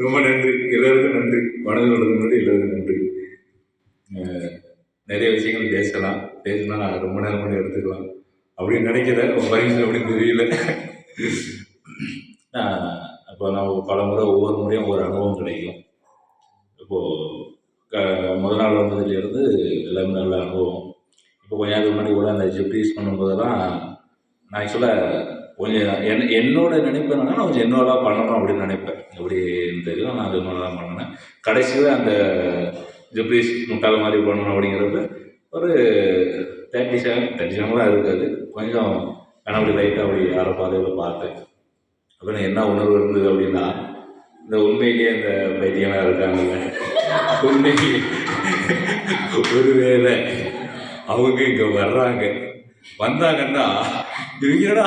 ரொம்ப நன்றி, எல்லோருக்கும் நன்றி. வணக்கம் முன்னாடி எல்லோருக்கும் நன்றி. நிறைய விஷயங்கள் பேசலாம், பேசினா நான் ரொம்ப நேரம் கூட எடுத்துக்கலாம் அப்படின்னு நினைக்கிறேன். உங்கள் பரிசு அப்படின்னு தெரியல. அப்போ நான் பல முறை ஒவ்வொரு முறையும் ஒவ்வொரு அனுபவம் கிடைக்கும். இப்போது முதல் நாள் வந்ததுலேருந்து எல்லாமே நல்ல அனுபவம். இப்போ கொஞ்ச நேரத்துக்கு முன்னாடி கூட அந்த ஜிப்ரீஸ் பண்ணும்போதெல்லாம் நான் ஆக்சுவலாக கொஞ்சம் என்னோட நினைப்பு என்னன்னா, நான் கொஞ்சம் இன்னொருலாம் பண்ணணும் அப்படின்னு நினைப்பேன். எப்படி தெரியும், நான் அது இன்னொருலாம் பண்ணினேன். கடைசியில் அந்த ஜிப்ரீஸ் முட்டாள் மாதிரி பண்ணணும் அப்படிங்கிறப்ப ஒரு 37 தான் இருக்காது. கொஞ்சம் கனவுடி லைட்டாக அப்படி யாரோ பாதையில் பார்த்தேன். அப்புறம் என்ன உணர்வு இருந்தது அப்படின்னா, இந்த உண்மையிலேயே இந்த பைத்தியமாக இருக்காங்கல்ல, உண்மையிலே ஒருவேளை அவங்க இங்கே வந்தாங்கன்னா இவங்கடா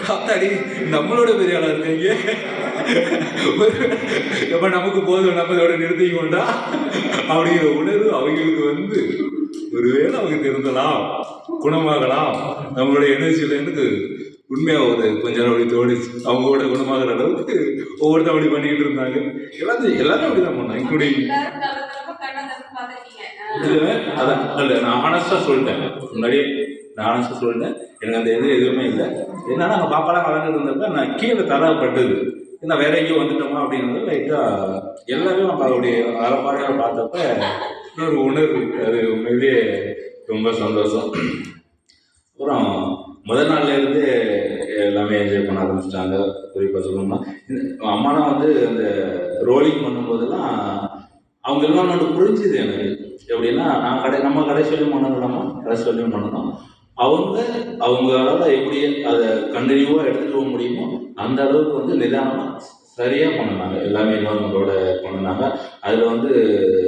காத்தாடி நம்மளோட பெரிய ஆளாக இருக்காங்க, எப்போ நமக்கு போதும் நம்ம இதோட நிறுத்திக்கொண்டா அப்படிங்கிற உணர்வு அவங்களுக்கு ஒருவேளை அவங்க திருந்தலாம், குணமாகலாம், நம்மளுடைய எனர்ஜியிலேருந்து உண்மையாக ஒரு கொஞ்சம் நேரம் அப்படி தோணிச்சு. அவங்க கூட குணமாகிற அளவுக்கு ஒவ்வொருத்தர் அப்படி பண்ணிக்கிட்டு இருந்தாங்க. எல்லாரும் அப்படி தான் பண்ணாங்க, இன்க்ளூடிங் அதான். இல்லை, நான் ஆனஸ்டாக சொல்லிட்டேன், முன்னாடியே நான் ஆனஸ்டாக சொல்லிட்டேன். எனக்கு அந்த எதுவுமே இல்லை. என்னன்னா அங்கே பாப்பாலாம் வளர்ந்துட்டு இருந்தப்ப நான் கீழே தரப்பட்டது, ஏன்னா வேற எங்கேயும் வந்துட்டோமா அப்படிங்கிறது லைட்டாக எல்லாரும் நம்ம அவருடைய அறப்பாடையாக பார்த்தப்ப ஒரு உணர்வு, அது உண்மையிலேயே ரொம்ப சந்தோஷம். அப்புறம் முதல் நாள்லேருந்து எல்லாமே என்ஜாய் பண்ண ஆரம்பிச்சிட்டாங்க. குறிப்பாக சொல்லணும்னா அம்மாலாம் அந்த ரோலிங் பண்ணும்போதெல்லாம் அவங்க எல்லாம் ஒன்று புரிஞ்சுது எனக்கு. எப்படின்னா, நம்ம கடைசியிலையும் பண்ணணும்மா, கடைசியிலையும் பண்ணணும். அவங்களால எப்படி அதை கண்டினியூவாக எடுத்துகிட்டு போக முடியுமோ அந்த அளவுக்கு நிதானமாக சரியாக பண்ணினாங்க. எல்லாமே இன்வால்மெண்ட்டோட பண்ணினாங்க. அதில்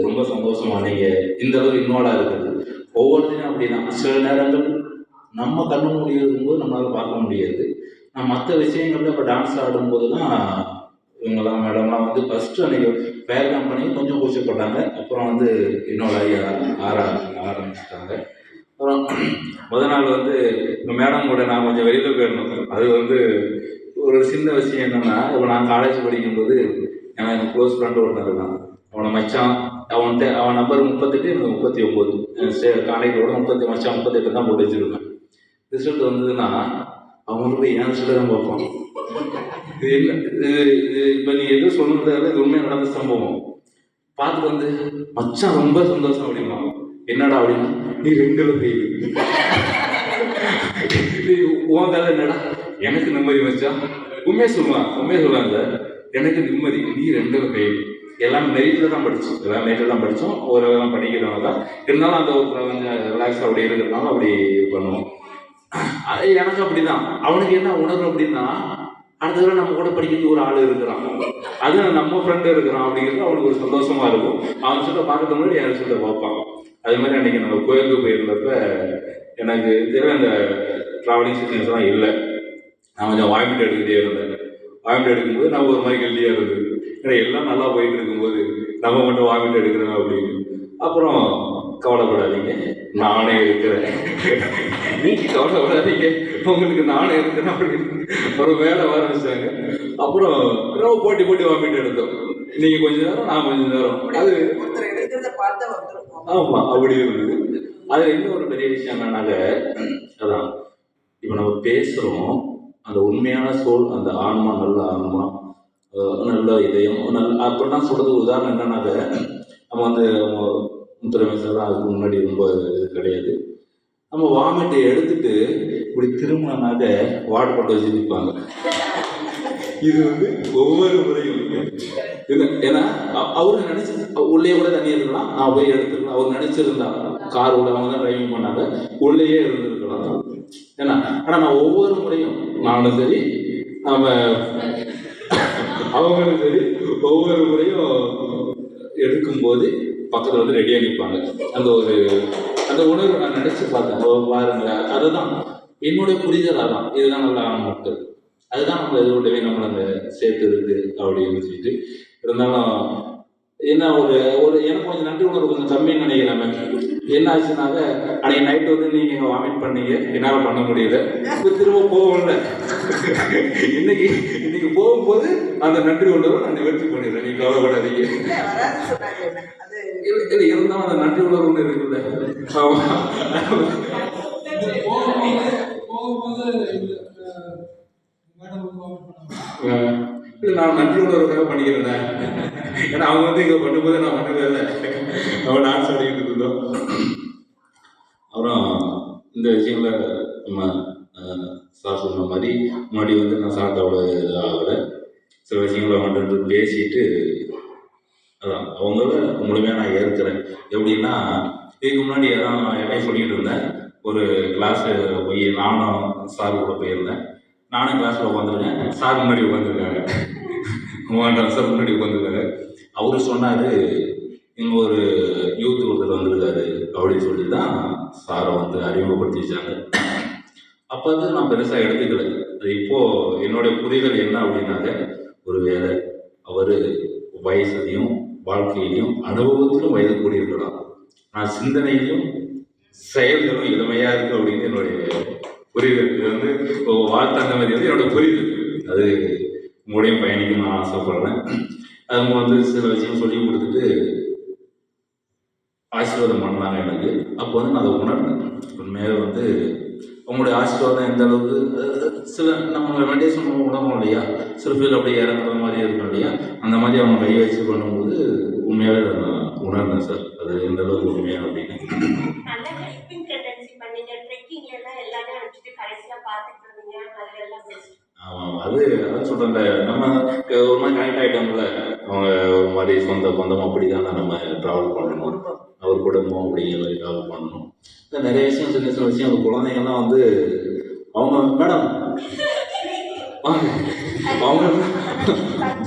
ரொம்ப சந்தோஷமாக நீங்கள் இந்த அளவுக்கு இன்வால்வாக இருக்கிறது. ஒவ்வொருத்தையும் அப்படி தான். சில நேரங்கள் நம்ம கண்ணு மூடி இருக்கும்போது நம்மளால் பார்க்க முடியாது. நான் மற்ற விஷயங்கள்ல இப்போ டான்ஸ் ஆடும்போது தான் இவங்கெல்லாம் மேடம்லாம் ஃபஸ்ட்டு அன்றைக்கி பேர்லாம் பண்ணி கொஞ்சம் கூச்சப்பட்டாங்க. அப்புறம் இன்வால்வ் ஆரம்பிச்சிட்டாங்க. அப்புறம் முதல் நாள் இந்த மேடம் கூட நான் கொஞ்சம் வெளியில் போயிருந்தோம். அது ஒரு சின்ன விஷயம் என்னென்னா, இப்போ நான் காலேஜ் படிக்கும்போது எனக்கு க்ளோஸ் ஃப்ரெண்டு ஒருத்தன் இருக்கான். அவனை மச்சான், அவன் நம்பர் 38, எனக்கு 39. காலேஜோட மச்சான் 38 தான் போட்டு வச்சுருக்கேன். ரிசல்ட் வந்ததுன்னா அவங்க போய் என் ரிசல்ட்டை தான் பார்ப்பான். இது இல்லை, இது இப்போ நீ எதுவும் சொல்லுறதால இது உண்மையாக நடந்த சம்பவம். பார்த்துட்டு மச்சான் ரொம்ப சந்தோஷம் அப்படிமா. என்னடா அப்படின்னா, நீ 2ல் ஃபெயில். உன் கதை என்னடா? எனக்கு நிம்மதி மச்சான். உண்மையாக சொல்லுவாங்க, எனக்கு நிம்மதி, நீ 2ல் ஃபெயில். எல்லாம் மெரிட்டில் தான் படித்தோம், எல்லாம் மெரிட்டில் தான் படித்தோம். ஓரளவு படிக்கிறவங்க தான் இருந்தாலும் அந்த கொஞ்சம் ரிலாக்ஸாக அப்படி இருக்கிறதுனால அப்படி பண்ணுவோம். எனக்கு அப்படி தான். அவனுக்கு என்ன உணர்வு அப்படின்னா, அடுத்த தடவை நம்ம கூட படிக்கிறதுக்கு ஒரு ஆள் இருக்கிறான், அது நம்ம ஃப்ரெண்டு இருக்கிறான் அப்படிங்கிறது அவனுக்கு ஒரு சந்தோஷமா இருக்கும். அவன் சொல்ல பார்க்கறது முன்னாடி என் சொல்ல பார்ப்பான். அது மாதிரி அன்றைக்கி நம்ம கோயிலுக்கு போயிருந்தப்ப எனக்கு தெரியல, அந்த ட்ராவலிங் சிக்னஸ்லாம் இல்லை. நான் கொஞ்சம் வாமிட் எடுத்துகிட்டே இருந்தேன். வாமிட் எடுக்கும்போது நான் ஒரு மாதிரி கெல்லியாக இருந்தது. ஏன்னா எல்லாம் நல்லா போயிட்டு இருக்கும்போது நம்ம மட்டும் வாமிட் எடுக்கிறோம் அப்படின்னு. அப்புறம் கவலைப்படாதீங்க, நானே இருக்கிறேன், நீங்கள் கவலைப்படாதீங்க, உங்களுக்கு நானே இருக்கிறேன் அப்படின்னு ஒரு வேலை ஆரம்பிச்சாங்க. அப்புறம் ரொம்ப போட்டி வாமிட் எடுத்தோம். நீங்கள் கொஞ்ச நேரம், நான் கொஞ்ச நேரம். அது ஆமாம், அப்படி இருந்தது. அது இன்னும் ஒரு பெரிய விஷயம் என்னன்னாக்க, அதான் இப்போ நம்ம பேசுகிறோம், அந்த உண்மையான சோல், அந்த ஆன்மா, நல்ல ஆன்மா, நல்ல இதயம், அப்படின்னா சொல்கிறது உதாரணம் என்னன்னாக்க, நம்ம முத்துரமை சார் அதுக்கு முன்னாடி ரொம்ப இது கிடையாது. நம்ம வாமிட்டை எடுத்துட்டு இப்படி திரும்பினாக்க வார்டு போட்டு வச்சு நிற்பாங்க. இது ஒவ்வொரு முறையும் ஏன்னா அவரு நினைச்சு உள்ளே கூட தண்ணி இருக்கலாம், நான் போய் எடுத்துக்கலாம். அவர் நினைச்சிருந்தா கார் கூட அவங்க தான் டிரைவிங் பண்ணாங்க, உள்ளேயே இருந்திருக்கலாம். ஏன்னா ஆனால் நான் ஒவ்வொரு முறையும், நானும் சரி நம்ம அவங்களும் சரி, ஒவ்வொரு முறையும் எடுக்கும்போது பக்கத்தில் ரெடியாக நிற்பாங்க. அந்த உணர்வு நான் நினைச்சு பார்த்தேன். பாருங்க, அதுதான் என்னுடைய புரிதல். அதான் இதுதான் நல்ல மக்கள், அதுதான் நம்ம இதோடவே நம்மளை அந்த சேர்த்து இருக்கு அப்படின்னு சொல்லிட்டு. இருந்தாலும் என்ன ஒரு ஒரு எனக்கு கொஞ்சம் நன்றி உணர்வு கொஞ்சம் கம்மின்னு நினைக்கிறேன். என்ன ஆச்சுனாக்க, அன்னைக்கு நைட்டு வந்து நீங்கள் வாமிட் பண்ணீங்க, என்னால் பண்ண முடியல. இப்போ திரும்ப போகல. இன்னைக்கு இன்னைக்கு போகும்போது அந்த நன்றி உணர்வை நான் நிவர்த்தி பண்ணிடுறேன். நீங்கள் கவலைப்படாதீங்க. இல்லை இருந்தாலும் அந்த நன்றி உணர்வு ஒன்று இருக்குல்ல. இல்லை நான் நன்றி உணர்வுக்காக பண்ணிக்கிறேன். ஏன்னா அவங்க வந்து இங்கே பண்ணும்போது நான் பண்ணவே இல்லை. அவன் டான்ஸ் ஆடிக்கிட்டு இருந்தோம். அப்புறம் இந்த விஷயங்கள நம்ம சார் சொன்ன மாதிரி முன்னாடி வந்து நான் சாப்பிட்ட அவ்வளோ ஆகலை. சில விஷயங்களை மட்டும் பேசிட்டு அதான் அவங்கள முழுமையாக நான் ஏற்கிறேன். எப்படின்னா இதுக்கு முன்னாடி என்னை சொல்லிகிட்டு இருந்தேன். ஒரு கிளாஸு போய் நானும் சார் கூட போயிருந்தேன். நானும் கிளாஸில் உட்காந்துருக்கேன், சார் முன்னாடி உட்காந்துருக்காங்க. 3 சார் முன்னாடி உட்காந்துருக்காங்க. அவர் சொன்னார், இங்கே ஒரு யூத் ஒருத்தர் வந்திருக்காரு அப்படின்னு சொல்லி தான் சாரை வந்து அறிமுகப்படுத்தி வச்சாங்க. அப்போ வந்து நான் பெருசாக எடுத்துக்கல. இப்போது என்னுடைய புரிதல் என்ன அப்படின்னாக்க, ஒரு வேலை அவர் வயசுலையும் வாழ்க்கையிலையும் அனுபவத்திலும் வயது கூடியிருக்கலாம். நான் சிந்தனையிலும் செயல்களும் இளமையாக இருக்கும் அப்படின்னு என்னுடைய புரிதல். இது வந்து வாழ்த்து அந்த மாதிரி வந்து என்னோட புரிதல். அது உங்களையும் பயணிக்கணும்னு நான் ஆசைப்படுறேன். அவங்க வந்து சில விஷயம் சொல்லி கொடுத்துட்டு ஆசீர்வாதம் பண்ணாங்க எனக்கு. அப்போ வந்து நான் அதை உணர்ந்தேன். உண்மையாக வந்து அவங்களுடைய ஆசீர்வாதம் எந்த அளவுக்கு சில நம்ம மெடிடேஷன் உணர்வோம் இல்லையா, சில பேர் அப்படியே இறங்குற மாதிரி இருக்கும் இல்லையா, அந்த மாதிரி அவங்க கை வச்சு பண்ணும்போது உண்மையாகவே நான் உணர்ந்தேன் சார். அது எந்த அளவுக்கு உண்மையாக அப்படின்னு. ஆமாம், அதான் சொல்கிறேன்ல, நம்ம ஒரு மாதிரி கனெக்ட் ஆகிட்டோம்ல. அவங்க ஒரு மாதிரி சொந்த பந்தம் அப்படி தான் நம்ம ட்ராவல் பண்ணணும். அவர் குடும்பம் அப்படிங்கிற மாதிரி ட்ராவல் பண்ணணும். இந்த நிறைய விஷயம், சின்ன சின்ன விஷயம். அந்த குழந்தைங்கள்லாம் வந்து அவங்க மேடம் அவங்க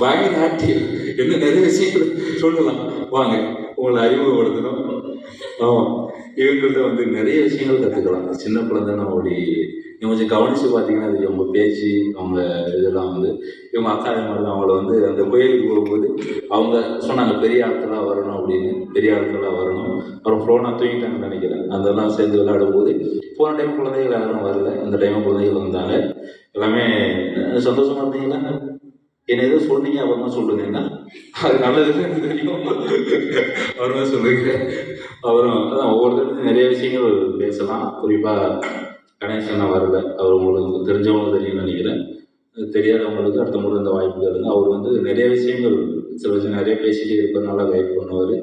பயங்கர ஆக்டிவ். இன்னும் நிறைய விஷயங்கள் சொல்லலாம், வாங்க உங்களை அறிமுகப்படுத்தணும். ஆமாம், இவங்கள்ட்ட வந்து நிறைய விஷயங்கள் கற்றுக்கலாம். சின்ன குழந்தை நம்ம அப்படி கொஞ்சம் கவனித்து பார்த்தீங்கன்னா அது அவங்க பேச்சு, அவங்க இதெல்லாம் வந்து இவங்க அக்கா மாதிரி தான். அவங்கள வந்து அந்த கோயிலுக்கு போகும்போது அவங்க சொன்னாங்க பெரிய ஆட்களாக வரணும் அப்படின்னு. பெரிய ஆட்களாக வரணும். அப்புறம் ஃபோனாக தூங்கிட்டாங்கன்னு நினைக்கிறேன். அதெல்லாம் சேர்ந்து விளையாடும்போது போன டைம் குழந்தைகள் யாரும் வரல, இந்த டைம் குழந்தைகள் வந்தாங்க. எல்லாமே சந்தோஷமாக இருந்தீங்களா? என்ன ஏதோ சொன்னீங்க, அப்புறமா சொல்லுங்கன்னா அது நல்லதுன்னு தெரியும். அப்புறமா சொல்லுங்க. அப்புறம் அதான் ஒவ்வொருத்தருக்கும் நிறைய விஷயங்கள் பேசலாம். குறிப்பாக கணேசன் வரல, அவர் உங்களுக்கு தெரிஞ்சவங்களும் தெரியும்னு நினைக்கிறேன். தெரியாதவங்களுக்கு அடுத்த முறை இந்த வாய்ப்பு கேளுங்க. அவர் வந்து நிறைய விஷயங்கள் சில விஷயம் நிறைய பேசிகிட்டே இருப்பதுனால கைட் பண்ணுவார்.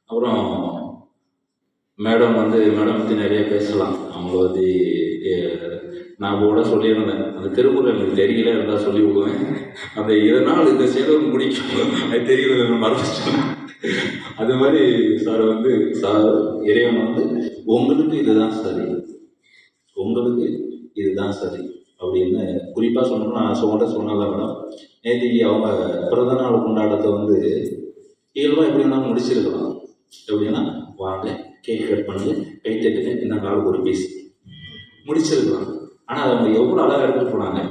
அப்புறம் மேடம் பற்றி நிறைய பேசலாம். அவங்கள வந்து நான் கூட சொல்லியிருந்தேன், அந்த திருக்குறள் எனக்கு தெரியல இருந்தால் சொல்லி விடுவேன். அந்த இதனால் இந்த செயல் முடிக்கும் அது தெரியல மறந்துட்டேன். அது மாதிரி சார் இறைவன் வந்து உங்களுக்கு இதுதான் சரி, உங்களுக்கு இதுதான் சரி அப்படின்னு குறிப்பாக சொன்னோம்னா சொன்னல மேடம். நேற்றுக்கு அவங்க பிறந்த நாள் கொண்டாட்டத்தை வந்து இயல்பாக எப்படி வேணாலும் முடிச்சிருக்கலாம். எப்படின்னா வாங்க கேக் கட் பண்ணி கை தட்டுங்க, இன்னும் நாளுக்கு ஒரு பீஸ் முடிச்சிருக்கலாம். ஆனால் அதை அவங்க எவ்வளோ அழகாக எடுத்துகிட்டு போனாங்க.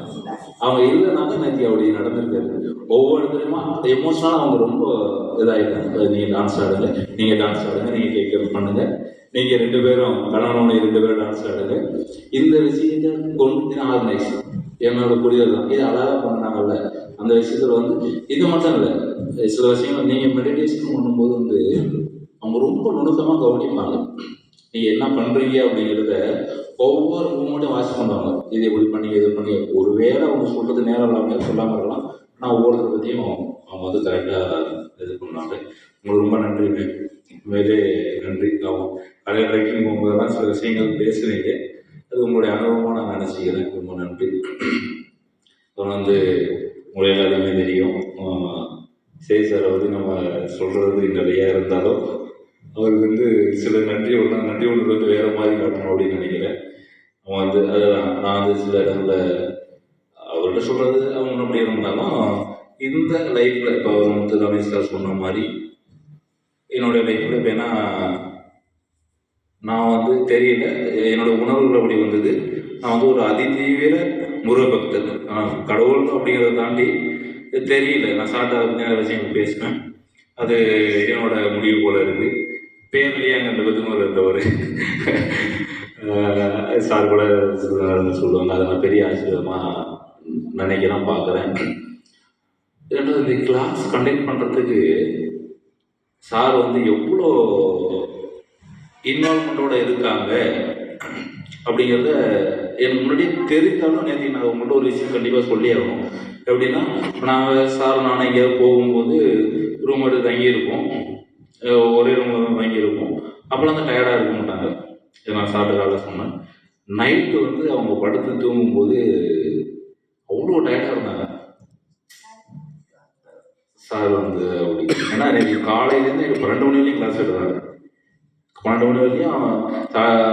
அவங்க இல்லைனாலும் நேற்று அப்படி நடந்திருக்காரு. ஒவ்வொருத்தருமா எமோஷனலாக அவங்க ரொம்ப இதாகிட்டாங்க. நீங்கள் டான்ஸ் ஆடுங்க, நீங்கள் டான்ஸ் ஆடுங்க, நீங்கள் கேக் கட் பண்ணுங்கள், நீங்கள் 2 பேரும் கணவனோட 2 பேரும் டான்ஸ் ஆடுங்க. இந்த விஷயத்தை கொண்டு ஆர்கனைஸ் என்னோட புரிதல் தான். இது அழகாக பண்ணாங்கல்ல. அந்த விஷயத்தில் வந்து இது மட்டும் இல்லை, சில விஷயங்கள் நீங்கள் மெடிடேஷன் பண்ணும்போது வந்து அவங்க ரொம்ப நுணுக்கமாக கவனிப்பாங்க. நீங்கள் என்ன பண்ணுறீங்க அப்படிங்கிறத ஒவ்வொரு மூமெண்ட்டும் வாட்ச் பண்ணுவாங்க. இது எப்படி பண்ணி இது பண்ணி ஒருவேளை அவங்க சொல்கிறது நேரம் இல்லாமல் சொல்லாமல் இருக்கலாம். ஆனால் ஒவ்வொருத்தரை பற்றியும் அவங்க வந்து கரெக்டாக இது பண்ணுவாங்க. உங்களுக்கு ரொம்ப நன்றி, உண்மையிலே நன்றி. கலையில் ட்ரைக்கிங் போகும்போதெல்லாம் சில விஷயங்கள் பேசுகிறீங்க, அது உங்களுடைய அனுபவமாக நான் நினச்சிக்கிறேன். ரொம்ப நன்றி. அப்புறம் வந்து உங்களை எல்லாருமே தெரியும், சேய் சாரை வந்து நம்ம சொல்கிறது நிறையா இருந்தாலும் அவருக்கு வந்து சில நன்றி உணர்வு வந்து வேறு மாதிரி காட்டணும் அப்படின்னு நினைக்கிறேன். அவன் வந்து அதுதான் நான் வந்து சில இடங்களில் அவர்கிட்ட சொல்கிறது அவங்க அப்படி இருந்தாலும் இந்த லைஃப்பில் இப்போ வந்து ரமேஷ் சார் சொன்ன மாதிரி என்னுடைய லைஃப்பில் இப்போ ஏன்னா நான் வந்து தெரியல, என்னோடய உணர்வுகள் அப்படி வந்தது. நான் வந்து ஒரு அதிதீவிர முருகபக்தர். கடவுள் அப்படிங்கிறத தாண்டி தெரியல, நான் சார்ட்டாக நிறைய விஷயங்கள் பேசுவேன். அது என்னோட முடிவு போல இருக்கு. பேர்லேயே அங்கே அந்த பத்துமர் இருந்தவர் சார் கூட சொல்லுவாங்க. அதை நான் பெரிய ஆச்சரியமாக நினைக்கிறேன், பார்க்குறேன். ரெண்டாவது இந்த கிளாஸ் கண்டக்ட் பண்ணுறதுக்கு சார் வந்து எவ்வளோ இன்வால்மெண்ட்டோட இருக்காங்க அப்படிங்கிறத எனக்கு முன்னாடியே தெரிந்தாலும் நேற்று நான் உங்கள்கிட்ட ஒரு விஷயம் கண்டிப்பாக சொல்லி ஆகணும். எப்படின்னா, நாங்கள் சார் நானும் எங்கேயாவது போகும்போது ரூம் எடுத்து தங்கியிருப்போம், ஒரே ரூமில் தான் தங்கியிருப்போம். அப்போலாம் தான் டயர்டாக இருக்க மாட்டாங்க. நான் சாப்பிட்டு காலைல சொன்னேன். நைட்டு வந்து அவங்க படுத்து தூங்கும்போது அவ்வளோ டயர்டாக இருந்தாங்க சார் வந்து. அப்படி ஏன்னா எனக்கு காலையிலேருந்து எனக்கு 12 மணி வரையும் கிளாஸ் எடுத்தாங்க. 12 மணி வரையும்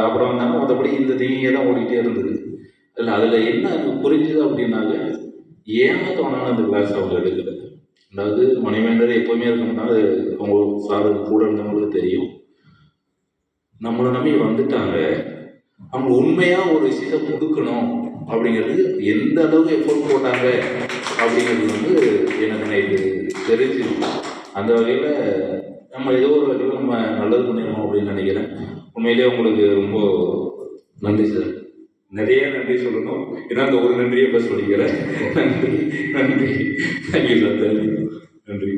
அப்புறம் வந்தாங்க. மற்றபடி இந்த தீங்கே தான் ஓடிக்கிட்டே இருந்தது. இல்லை அதில் என்ன எனக்கு புரிஞ்சுது அப்படின்னாக்க, ஏமாத்தவனால அந்த கிளாஸ் அவங்க எடுக்கல. அதாவது மணிமேண்டர் எப்போவுமே இருக்க மாட்டாங்க. அது அவங்க சார் கூட இருந்தவங்களுக்கு தெரியும். நம்மளை நம்பி வந்துட்டாங்க, அவங்க உண்மையாக ஒரு விஷயத்தை கொடுக்கணும் அப்படிங்கிறது எந்த அளவுக்கு எஃபோர்ட் போட்டாங்க அப்படிங்கிறது வந்து எனக்கு நைட்டு தெரிஞ்சு. அந்த வகையில் நம்ம ஏதோ ஒரு வகையில் நம்ம நல்லது பண்ணிடணும் அப்படின்னு நினைக்கிறேன். உண்மையிலே உங்களுக்கு ரொம்ப நன்றி சார். நிறைய நன்றி சொல்லணும். ஏன்னா அந்த ஒரு நன்றியை இப்போ சொல்லிக்கிறேன். நன்றி நன்றி. Thank you sir. தேங்க்யூ. நன்றி.